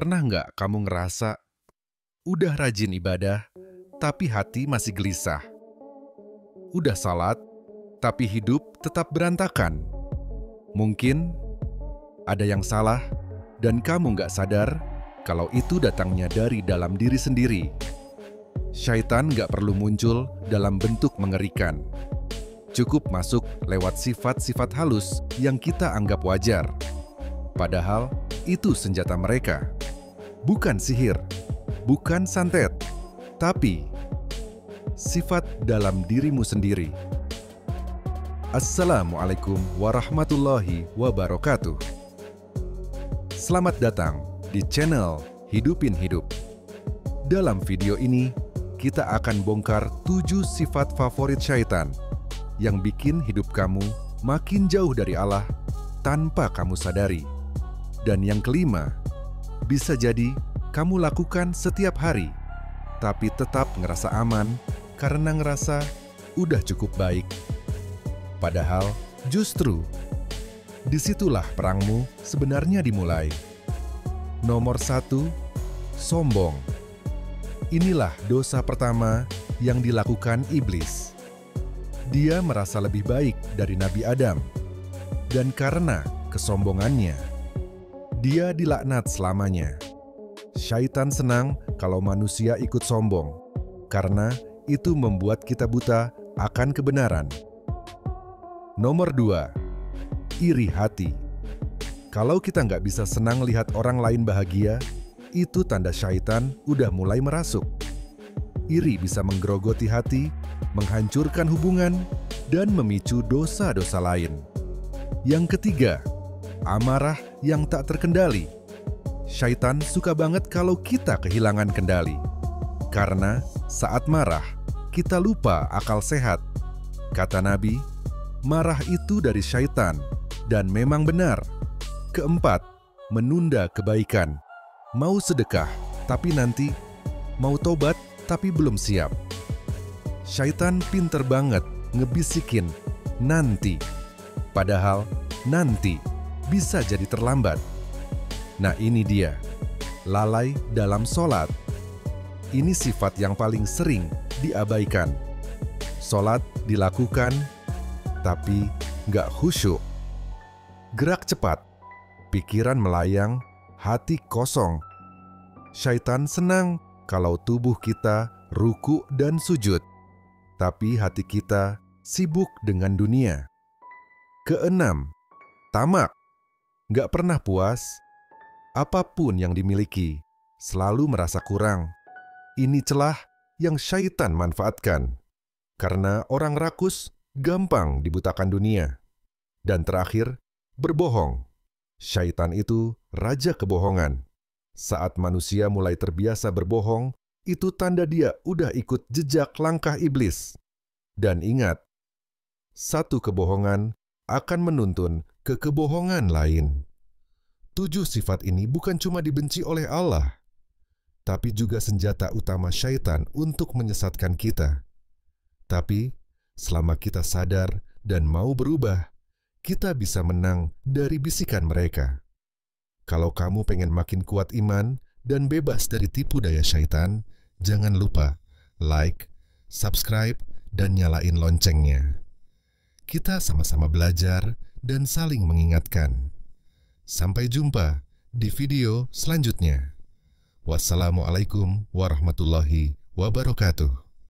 Pernah nggak kamu ngerasa udah rajin ibadah, tapi hati masih gelisah? Udah salat, tapi hidup tetap berantakan? Mungkin ada yang salah dan kamu nggak sadar kalau itu datangnya dari dalam diri sendiri. Syaitan nggak perlu muncul dalam bentuk mengerikan. Cukup masuk lewat sifat-sifat halus yang kita anggap wajar. Padahal itu senjata mereka. Bukan sihir, bukan santet, tapi sifat dalam dirimu sendiri. Assalamualaikum warahmatullahi wabarakatuh. Selamat datang di channel Hidupin Hidup. Dalam video ini, kita akan bongkar 7 sifat favorit syaitan yang bikin hidup kamu makin jauh dari Allah tanpa kamu sadari. Dan yang kelima, bisa jadi kamu lakukan setiap hari, tapi tetap ngerasa aman karena ngerasa udah cukup baik. Padahal justru disitulah perangmu sebenarnya dimulai. Nomor 1, sombong. Inilah dosa pertama yang dilakukan iblis. Dia merasa lebih baik dari Nabi Adam, dan karena kesombongannya, dia dilaknat selamanya. Syaitan senang kalau manusia ikut sombong, karena itu membuat kita buta akan kebenaran. Nomor 2, iri hati. Kalau kita nggak bisa senang lihat orang lain bahagia, itu tanda syaitan udah mulai merasuk. Iri bisa menggerogoti hati, menghancurkan hubungan, dan memicu dosa-dosa lain. Yang ketiga, amarah yang tak terkendali. Syaitan suka banget kalau kita kehilangan kendali. Karena saat marah, kita lupa akal sehat. Kata Nabi, marah itu dari syaitan, dan memang benar. Keempat, menunda kebaikan. Mau sedekah, tapi nanti. Mau tobat, tapi belum siap. Syaitan pinter banget ngebisikin nanti. Padahal nanti bisa jadi terlambat. Nah ini dia, lalai dalam sholat. Ini sifat yang paling sering diabaikan. Sholat dilakukan, tapi nggak khusyuk. Gerak cepat, pikiran melayang, hati kosong. Syaitan senang kalau tubuh kita ruku dan sujud, tapi hati kita sibuk dengan dunia. Keenam, tamak. Nggak pernah puas. Apapun yang dimiliki, selalu merasa kurang. Ini celah yang syaitan manfaatkan. Karena orang rakus gampang dibutakan dunia. Dan terakhir, berbohong. Syaitan itu raja kebohongan. Saat manusia mulai terbiasa berbohong, itu tanda dia udah ikut jejak langkah iblis. Dan ingat, satu kebohongan akan menuntun ke kebohongan lain. 7 sifat ini bukan cuma dibenci oleh Allah, tapi juga senjata utama syaitan untuk menyesatkan kita. Tapi, selama kita sadar dan mau berubah, kita bisa menang dari bisikan mereka. Kalau kamu pengen makin kuat iman dan bebas dari tipu daya syaitan, jangan lupa like, subscribe, dan nyalain loncengnya. Kita sama-sama belajar dan saling mengingatkan. Sampai jumpa di video selanjutnya. Wassalamualaikum warahmatullahi wabarakatuh.